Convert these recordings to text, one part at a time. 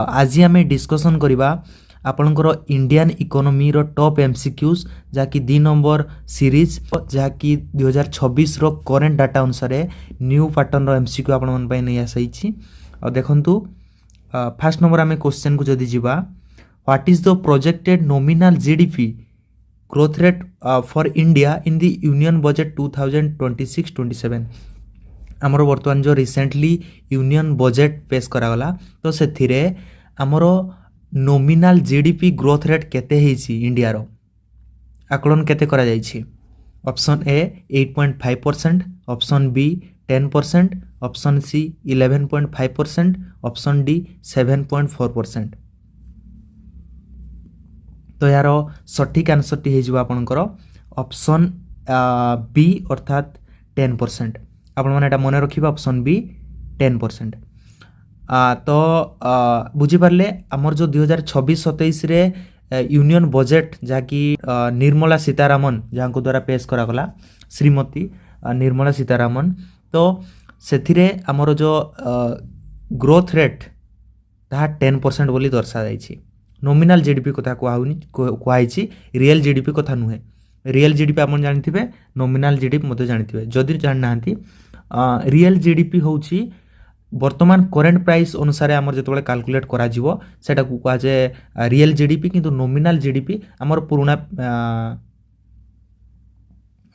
आज आम डिस्कसन करवा आपणकर इंडियन इकोनॉमी रो टॉप एमसीक्यूज जहाँकि 2 नंबर सीरीज जहाँकि 2026 रो करेंट डाटा अनुसार न्यू पैटर्न रो एमसीक्यू आपण मन पई नहीं आसाइछि। और देखंतु फर्स्ट नंबर आम क्वेश्चन को जदि जीवा what is the projected nominal GDP growth rate for India in the union budget 2026-27। आमर बर्तमान जो रिसेंटली यूनियन बजट पेश करागला तो से आमर नॉमिनल जीडीपी ग्रोथ रेट केते हेछि इंडिया रो आकलन केते करा जाइछि। Option A 8.5%, option B 10%, option C 11.5%, option D 7.4%। तो यार सठिक आंसर टी हेजिबो आपनकर ऑप्शन बी अर्थात 10%। आपण माने एटा मने रखिबा ऑप्शन बी 10%। तो बुझी पारले आमर जो 2026-27 रे यूनियन बजट जहाँकि निर्मला सीतारामन जहाँ को द्वारा पेश करागला श्रीमती निर्मला सीतारामन तो से आमर जो ग्रोथ रेट ता 10% बोली दर्शा जाइछि। नॉमिनल जीडीपी कथा कहूँ रियल जीडीपी कथा नुहे। रियल जीडीपी आप जानिथिबे, नॉमिनल जीडीपी मते जानिथिबे। जदि जाननाहांती रियल जीडीपी होउछि वर्तमान करेंट प्राइस अनुसार आमर जेतबेले कैलकुलेट करा जिवो सेटा को कहा जाय रियल जीडीपी, किंतु नॉमिनल जीडीपी आमर पुराना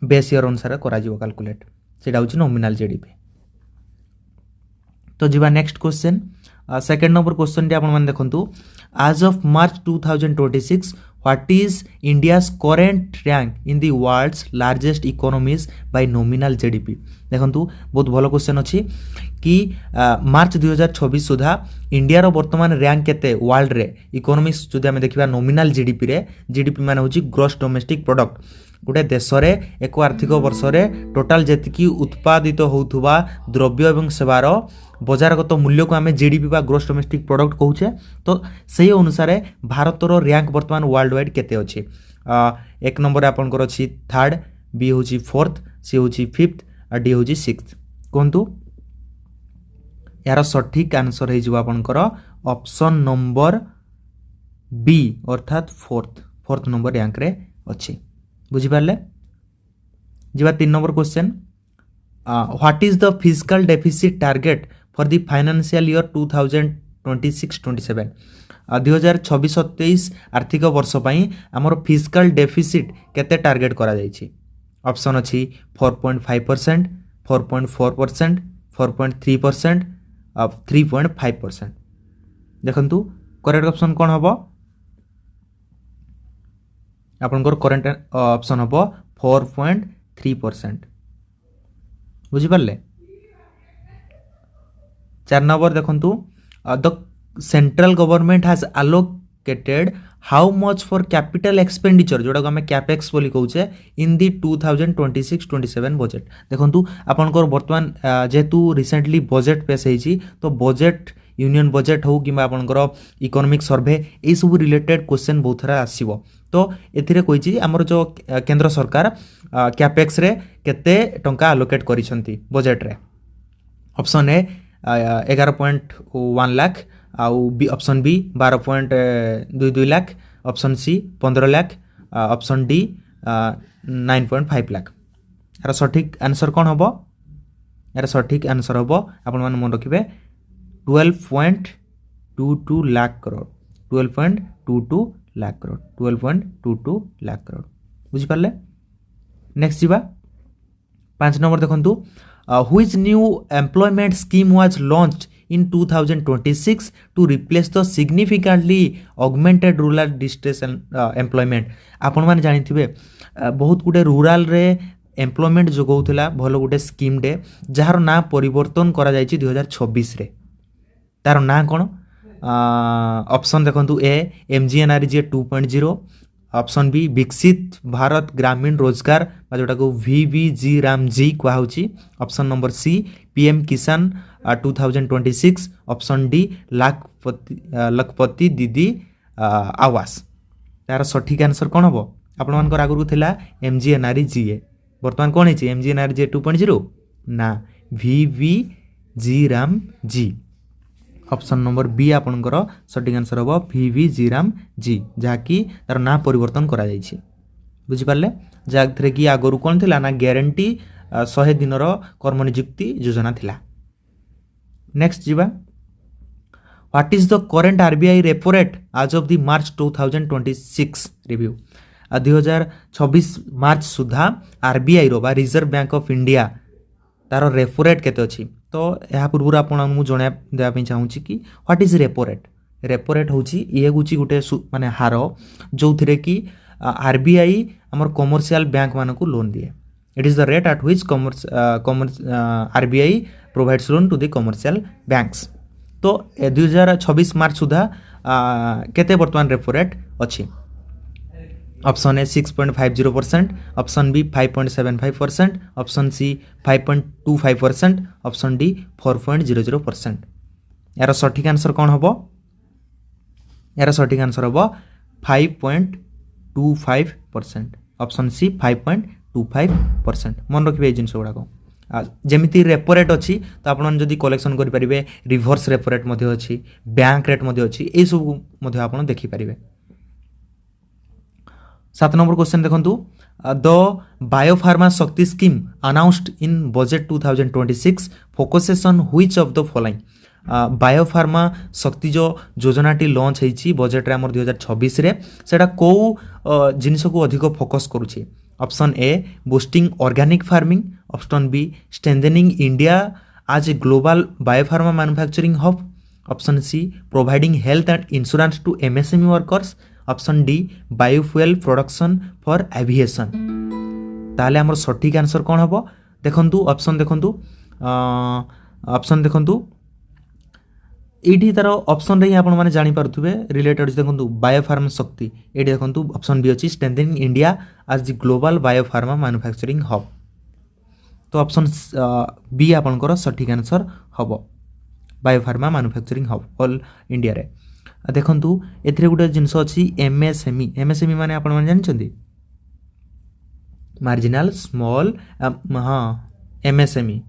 बेस ईयर अनुसार करा जिवो कैलकुलेट, सेटा होछि नॉमिनल जीडीपी। तो जीवा next question second number question टी आपण माने देखंतु as of March 2026 what is India's current rank in the world's largest economies by nominal GDP. देखंतु बहुत भलो क्वेश्चन अछि कि मार्च 2026 सुधा इंडिया रो वर्तमान रैंक केते वर्ल्ड रे इकोनॉमिक्स जदि हम देखिबा नॉमिनल जीडीपी रे, जीडीपी माने होछि ग्रॉस डोमेस्टिक प्रोडक्ट। गोटे देश रे एक आर्थिक वर्ष रे टोटाल जेतिकी उत्पादित होउथुबा द्रव्य एवं सेवार बजारगत मूल्य को आम जीडीपी बा ग्रोस डोमेस्टिक प्रोडक्ट कहूचे। तो सही अनुसार भारत रो रैंक वर्तमान वर्ल्ड वाइड केते अछि। एक नंबर आपनकर अछि थर्ड, बी होछि फोर्थ, सी होछि फिफ्थ और डी होछि सिक्स्थ। कहंतु यार सठिक आंसर हे जिवो आपनकर ऑप्शन नंबर बी अर्थात फोर्थ नंबर रैंक रे अछि। बुझी पारले। जिवा 3 number question what is the physical deficit target for the financial year 2026-27। 2026-27 आर्थिक वर्ष पई हमर फिजिकल डेफिसिट केते टारगेट करा जाइछि। ऑप्शन अछि 4.5%, 4.4%, 4.3% और 3.5%। देखंतु करेक्ट ऑप्शन कोन हबो आपनकर करेंट ऑप्शन हबो 4.3%। बुझी पारले। 4 नंबर देखंतु the central government has allocated how much for capital expenditure जोड़ा को हमें कैपेक्स बोली कहूचे इन दी 2026-27 बजट। देखंतु आपनकर वर्तमान जेतु रिसेंटली बजट पेश हेछि तो बजट यूनियन बजट हो कि आपनकर इकोनॉमिक सर्वे ए सब रिलेटेड क्वेश्चन बहुत सारा आसीबो। तो एथिरे कहिछि हमर जो केंद्र सरकार कैपेक्स रे केते टंका अलोकेट करिसंती बजट रे। ऑप्शन ए 11.1 लाख आउ B option B 12.22 lakh, option C 15 lakh, option D 9.5 lakh. यार सठिक आंसर कौन हबो? यार सठिक आंसर हबो आपण मन मन रखिबे 12.22 लाख करोड़। 12.22 लाख करोड़। 12.22 लाख करोड़। बुझी पारले। नेक्स्ट जीवा 5 नंबर देखंतु which new employment scheme was launched in 2026 to replace the significantly augmented rural distress employment। आपण माने जानिथिबे बहुत गुडे रूरल रे एम्प्लॉयमेंट जो होउथला भलो गुडे स्कीम डे जहार ना परिवर्तन करा जायछि 2026 रे। तार ना कोन? ऑप्शन देखंतु ए एमजीएनआरजे 2.0, ऑप्शन बी विकसित भारत ग्रामीण रोजगार जोटा को वीवीजी रामजी कहउछि, option number C PM Kisan 2026, option D लखपति दीदी आवास। तार सठिक आंसर कौन हम आपण मानकर आगु थिला एमजीएनआरजीए, वर्तमान कौन है एमजीएनआरजे 2.0 ना वीवीजी रामजी। ऑप्शन नंबर बी आपनकर सटीक आंसर हम VV जीराम जी जहाँकि तार ना परिवर्तन करा जाइछि बुझिपारे जहाँ कि आगु कौन थिला ना ग्यारंटी 100 दिन कर्म नियुक्ति योजना थिला। नेक्स्ट जीवा what is the current RBI repo rate as of the March 2026 review 2026 March सुधा RBI रो बा रिजर्व बैंक ऑफ इंडिया तार रेपो रेट केते अछि तो या पूर्व आपन मु जणा देबा पई चाहूँ कि व्हाट इज रेपो रेट होची ये गुची गुटे माने हार जो थिरे कि RBI हमर कमर्शियल बैंक मान को लोन दिए it is the rate at which RBI provides loan to the commercial banks तो 2026 मार्च सुधा केते वर्तमान रेपो रेट अछि option A 6.50%, option B 5.75%, option C 5.25%, option D 4.00%। यार सठिक आंसर कौन हम यार सठिक आंसर हम 5.25%, ऑप्शन सी 5.25%। मन रखिए जिन गुड़ाक जमीती रेपो रेट अच्छी तो आपन जदि कलेक्शन करेंगे रिभर्स रेपो रेट अच्छी बैंक रेट अच्छी ये सब आप देखिपारे। 7 नंबर क्वेश्चन देखंतु द बायोफार्मा शक्ति scheme announced in budget 2026 focuses on which of the following biopharma शक्ति जो योजनाटी लॉन्च होईची बजेट रे हमर 2026 रे सेटा को जिनिस को अधिक फोकस करूची option A boosting organic farming option B strengthening India as a global biopharma manufacturing hub option C providing health and insurance to MSME workers option D biofuel production for aviation. ताले हमर सठिक answer कौन हम देखंतु option देखंतु एठी तार option रे आपण माने जानि पारुथबे रिलेटेड देखंतु बायोफार्मा शक्ति एठी देखंतु ऑप्शन बी अछि strengthening India as the global biopharma manufacturing hub तो ऑप्शन बी आपनकर सठिक आंसर हबो biopharma manufacturing hub all India रे। देखंतु एथिरे गुटे जिंस अछि MSME माने आपण माने जानछन्ती marginal small MSME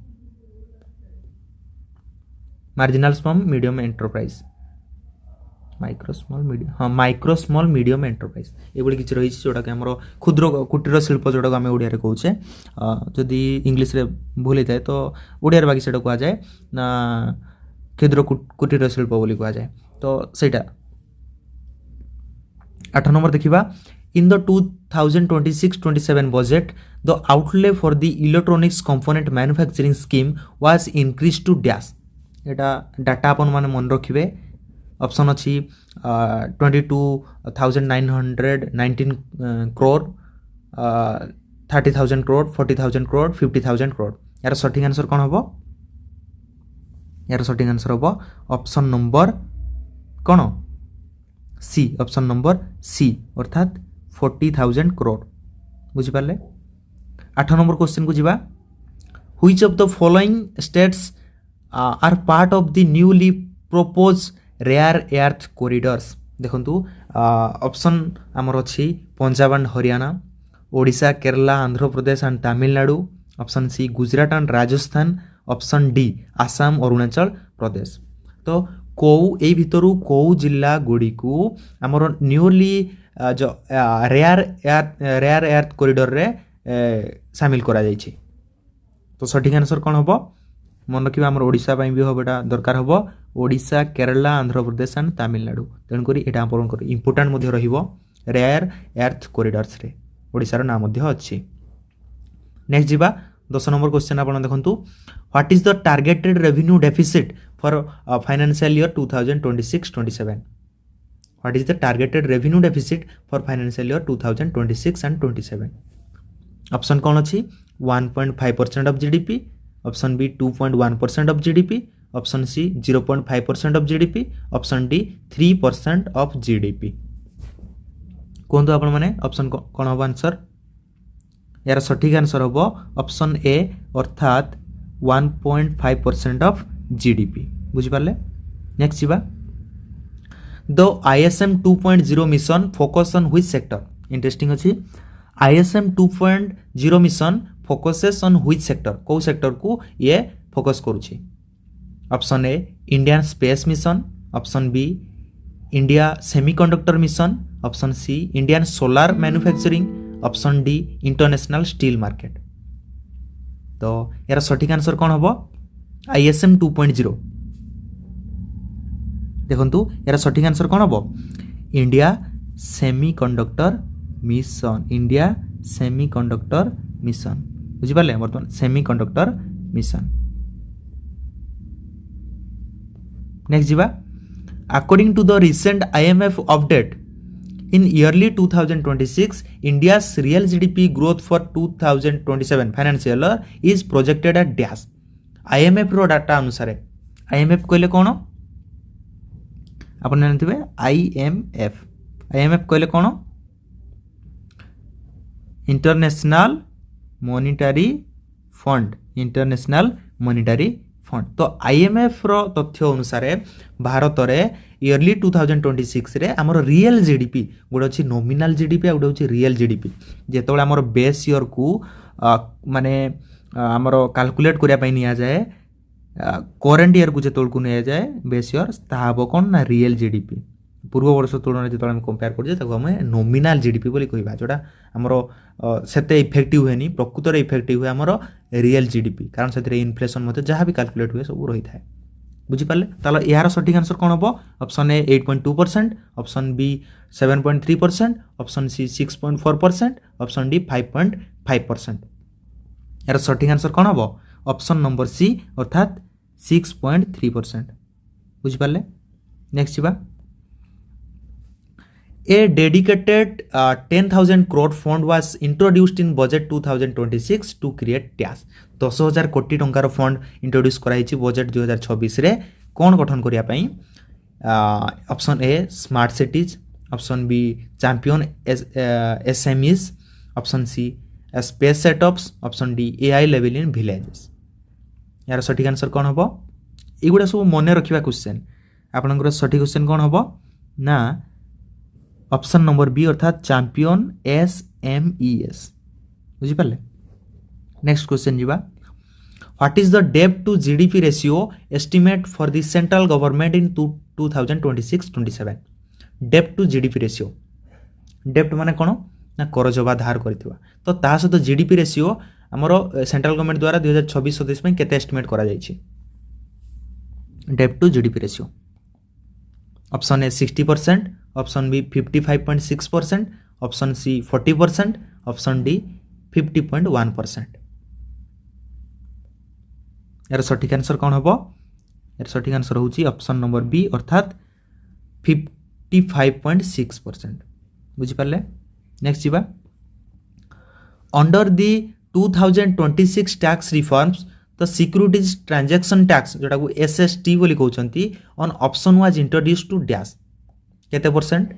marginal small medium enterprise micro small medium enterprise एभली किछि रही जोटा कि हमर क्षुद्र कुटीर शिल्प जोटा आम ओडिया रे कहूचे जदि इंग्लिश रे भूल जाए तो ओडिया रे बाकी सेटा कहा जाए ना क्षुद्र कुटीर शिल्प बोली कहा जाए तो सेटा 8 नंबर देखिबा in the 2026-27 budget the outlay for the electronics component manufacturing scheme was increase to dash एटा डाटा अपन माने मन रखिबे ऑप्शन अछि 22,919 करोड़ 30,000 करोड़ 40,000 करोड़ 50,000 करोड़ यार सठिक आंसर कौन हम यार सठिक आंसर हम ऑप्शन नंबर कौन सी ऑप्शन नंबर सी अर्थात 40,000 करोड़ बुझिपारे। 8 नंबर क्वेश्चन को जीवा which of the following states are part of the newly propose rare earth corridors देखंतु ऑप्शन आमर अछि Punjab and Haryana Odisha Kerala Andhra Pradesh and Tamil Nadu option C Gujarat and Rajasthan option D Assam Arunachal Pradesh तो कौ ए भितरु कौ जिला गुडी को आमर न्यूली जो रेयर अर्थ कॉरिडोर रे शामिल करा जाइछि तो सठिक आंसर कौन हम मन रखिबा हमर ओडिशा पई भी होबेटा दरकार हबो ओडिशा केरला आंध्र प्रदेश एंड तमिलनाडु तेन करी एटा आपनकर इंपोर्टेंट मध्ये रहिबो रेयर अर्थ कॉरिडोर्स रे ओडिसा रो नाम मध्ये अछि। नेक्स्ट जीवा 10 नंबर क्वेश्चन आपन देखंतु what is the targeted revenue deficit for financial year 2026-27 what is the targeted revenue deficit for financial year 2026 and 27 option कौन अछि 1.5% of GDP option B 2.1% of GDP option C 0.5% of GDP option D 3% of GDP कहतु आपण माने option कौन हम answer यार सठिक answer हम ऑप्शन ए अर्थात 1.5% ऑफ जीडीपी बुझिपारे। नेक्स्ट जीवा the ISM 2.0 mission focus on which sector interesting अछि ISM 2.0 mission focuses on which sector को सेक्टर को ये फोकस करूछि option A Indian space mission, option B India semiconductor mission, option C Indian solar manufacturing, option D international steel market. तो यार सठिक answer कौन हम? ISM 2.0। देखु यार सठिक आंसर कौन हम? India semiconductor mission, India semiconductor mission. बुझिपारे बर्तमान सेमीकंडक्टर मिशन। नेक्स्ट जीवा, according to the recent IMF update in yearly 2026 India's real GDP growth for 2027 financial year is projected at dash। IMF रो data अनुसार IMF कहले कौन आपन जानथिबे? IMF कहले कौन? International monetary fund, international monetary fund. तो IMF रो तथ्य अनुसार भारत रे इयरली 2026 रे हमर रियल जीडीपी गोटे अछि नॉमिनल जीडीपी आ गोटे अछि रियल जीडीपी। जेतोले हमर बेस ईयर को माने हमर कैलकुलेट करिया पई निया जाए, करंट ईयर को जेतोल को निया जाए बेस ईयर ताहाबो कोन ना रियल जीडीपी। पूर्व वर्ष तुलना जेतोले हम कंपेयर कर जे ताको हम नॉमिनल जीडीपी बोली कहबा, जोटा हमर सेते इफेक्टिव होएनी, प्रकृत रे इफेक्टिव होए हमर रियल जीडीपी, कारण सेते इन्फ्लेशन मते जहां भी कैलकुलेट हुए सब रही थाए। बुझिपारे? तालो यार सठिक आंसर कौन हम? Option A 8.2%, option B 7.3%, option C 6.4%, option D 5.5%। यार सठिक आंसर कौन हम? ऑप्शन नंबर सी अर्थात 6.3%। बुझिपारे? नेक्स्ट जीवा, A dedicated 10,000 crore fund was introduced in budget 2026 to create dash। 10,000 crore टंकार फंड इंट्रोड्यूस कराई बजेट 2026 रे कौन गठन करिया पई? Option A smart cities, option B champion SMEs, option C space setups, option D AI level in villages. यार सठिक answer कौन हम? एगुड़ा सब मन रखा क्वेश्चन। आपनकर सठिक क्वेश्चन कौन हम ना? ऑप्शन नंबर बी अर्थात चैंपियन SMEs। बुझिपारे? नेक्स्ट क्वेश्चन जीवा, व्हाट इज द डेब्ट to GDP ratio estimate for the central government in 2026-27? डेब्ट टू GDP रेशियो, डेब्ट माने कोन ना करज बा धार करथिबा, तो ता सहित GDP रेशियो हमरो सेंट्रल गवर्नमेंट द्वारा 2026-27 में केते एस्टिमेट करा जाय छी? डेब्ट to GDP ratio option A 60%, option B 55.6%, option C 40%, option D 50.1%। यार सठिक आंसर कौन हम? यार सठिक आंसर होची ऑप्शन नंबर बी अर्थात 55.6%। बुझिपारे? नेक्स्ट जीवा, under the 2026 tax reforms the securities transaction tax जोटा को SST बोली कहउचंती on option was introduce to dash केते परसेंट?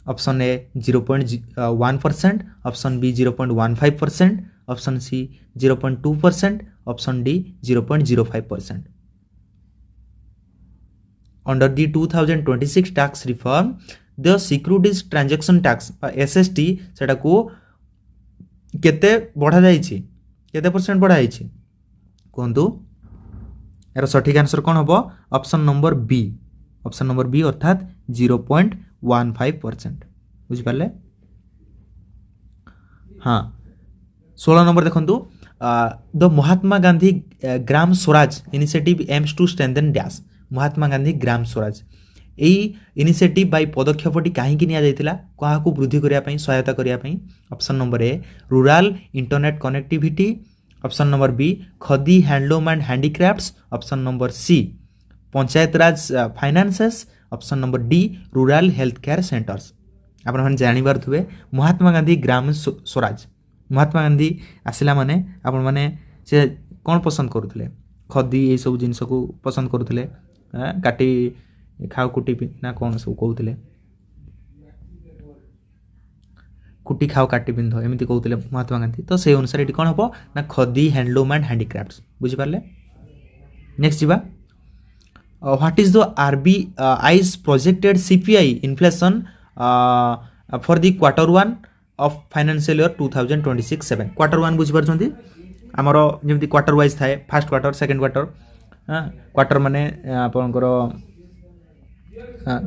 Option A 0.1%, option B 0.15%, option C 0.2%, option D 0.05%। Under the 2026 tax reform the securities transaction tax SST सेटा को केते बढ़ा जाइछि, केते परसेंट बढ़ा जाइछि कहंतु? यार सठिक आंसर कौन हम? Option number B, option number B अर्थात 0.15%। बुझिपारे? हाँ 16 नंबर देखंतु, the Mahatma Gandhi Gram Swaraj initiative aims to strengthen dash. Mahatma Gandhi Gram Swaraj एई इनिशिएटिव बाय पदक्षेपटी काहेकि निया जायतिला? काहाकू वृद्धि करिया पई, सहायता करिया पई? Option number A rural internet connectivity, option number B khadi handloom and handicrafts, option number C panchayat raj finances, option number D rural health care centres. आपन जानि पारथुबे महात्मा गांधी ग्राम स्वराज, महात्मा गांधी आसिला माने आपन माने से कौन पसंद करुले? खदी ये सब जिनस को पसंद करुले, काटी खाओ कुटी ना कौन सब कहते, कुटी खाओ काटी पिंध एमती कहते महात्मा गांधी। तो से अनुसार ये कौन हम ना खदी हैंडलूम एंड हैंडीक्राफ्ट्स। बुझिपारे? नेक्स्ट जीवा, what is the RBI's projected CPI inflation for the quarter 1 of financial year 2026-7? Quarter 1 बुझिपारछंती? आमर जेमती क्वार्टर वाइज थाए, first quarter, second quarter, quarter माने आपणकर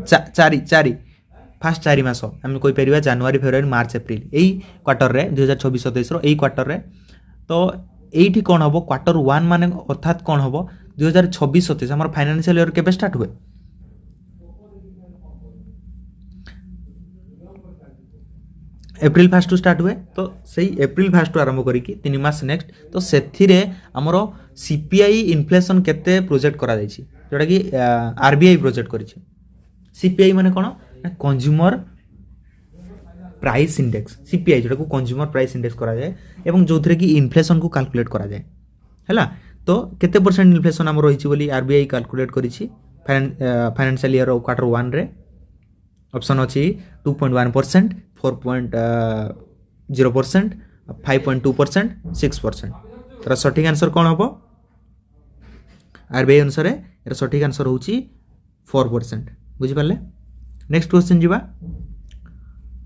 चारि चारि फास्ट 4 मास आम कहीपर जनवरी फेब्रुआरी मार्च एप्रिल यही क्वार्टर रे 2024-27 यही क्वार्टर रे तो ये कौन हम क्वार्टर 1 मान अर्थात कौन हम 2026-27 आम फाइनेंशियल ईयर केबे स्टार्ट हुए एप्रिल 1 टू स्टार्ट हुए तो सही एप्रिल 1 टू आरंभ करिकी 3 मास नेक्स्ट तो सेथिरे हमरो सीपीआई इन्फ्लेशन केते प्रोजेक्ट करा जायछि जोटा कि आरबीआई प्रोजेक्ट करिछि सीपीआई माने कोन कंज्यूमर प्राइस इंडेक्स सीपीआई जोटा को कंज्यूमर प्राइस इंडेक्स करा जाए एवं जोथरे कि इन्फ्लेशन को कैलकुलेट करा जाए हैला तो केते परसेंट इन्फ्लेशन हम रहिछि बोली आरबीआई कैलकुलेट करिछि फाइनेंशियल ईयर क्वार्टर 1 रे ऑप्शन अछि 2.1% 4.0% 5.2% 6% तर सठिक आंसर कौन हम आरबीआई अनुसार यार सठिक आंसर होची 4% बुझी पाले नेक्स्ट क्वेश्चन जीवा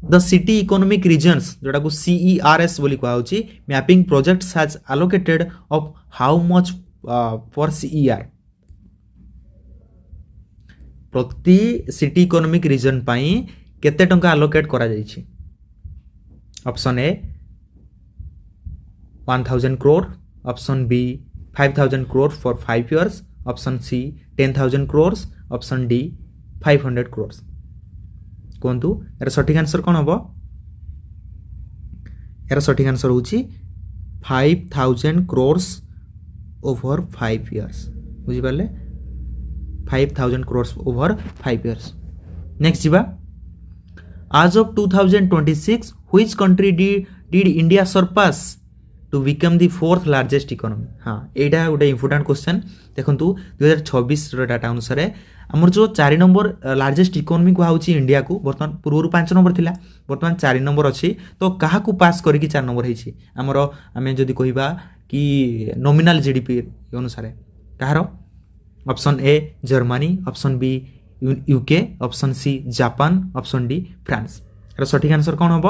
द सिटी इकोनॉमिक रीजन्स जोटा को CERS बोली कहा होची mapping projects has allocated of how much for CER प्रति सिटी इकोनॉमिक रीजन पाई केते टंका अलोकेट करा जायछि option A 1000 crore option B 5000 crore for 5 years option C 10000 crore option D 500 crore कोंतु यार सठिक आंसर कोन हबो यार सठिक आंसर होची 5000 करोड़ ओवर 5 years बुझी पाले 5000 करोड़ ओवर 5 years नेक्स्ट जीवा as of 2026 which country did India surpass to become the fourth largest economy हाँ एटा गोटे इंपोर्टेंट क्वेश्चन देखंतु 2026 रो डाटा अनुसार हमर जो 4 नंबर लार्जेस्ट इकोनॉमी को हाउची इंडिया को वर्तमान पूर्व 5 नंबर थिला वर्तमान 4 नंबर अछि तो काहा को पास करी कि 4 नंबर हेछि हमर हमें जदी कहिबा कि नॉमिनल जीडीपी अनुसार काहारो option A Germany option B UK option C Japan option D France यार सठिक आंसर कौन हम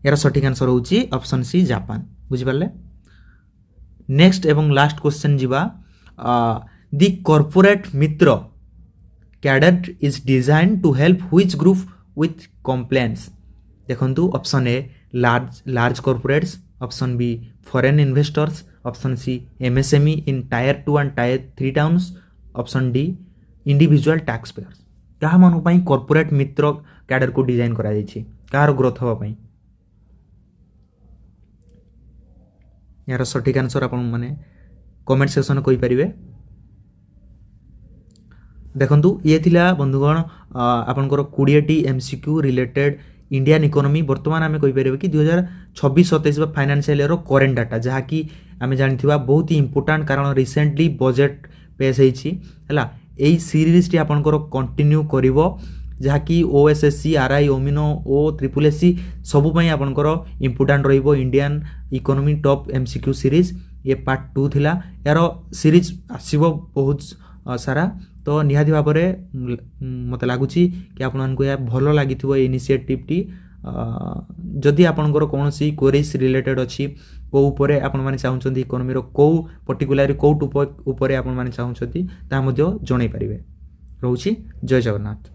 यार सठिक आंसर होची ऑप्शन सी जापान बुझी पाले नेक्स्ट एवं लास्ट क्वेश्चन जीवा the corporate Mitra cadet is design to help which group with complaints देखंतु option A large corporates option B foreign investors option C MSME in tier 2 एंड tier 3 towns option D individual tax payers क्या मान corporate Mitra cadre को design करा जायछि car growth हवा पई यार सठिक आंसर आपण माने कमेंट सेक्शन कहि परिबे देखंतु ये थिला बंधुगण आपनकर 20 T MCQ related Indian economy वर्तमान आमे कहि परिबे कि 2026-27 फाइनेंशियल ईयर रो करेंट डाटा जहा कि आमे जानिथिबा बहुत ही इंपोर्टेंट कारण रिसेंटली बजट पेश हेछि हला एई सीरीज टी आपनकर कंटिन्यू करिवो जहा कि ओएसएससी आरआई ओमिनो ओ ट्रिपल एससी सबु पई आपनकर इंपोर्टेंट रहिबो Indian economy top MCQ series ये पार्ट 2 थिला यार सीरीज आसीबो बहुत सारा तो निहाती भाव मत लगुच कि आपको यह भल लगी इनिशिएटिव टी जदि आपंकर कौन सी क्वेरीज रिलेटेड अच्छी कौ उपरे आपण माने चाहते इकोनॉमी रो कौ पर्टिकुलर कौ उपरे आपण माने चाहते जणै पारिबे। रहउछि जय जगन्नाथ।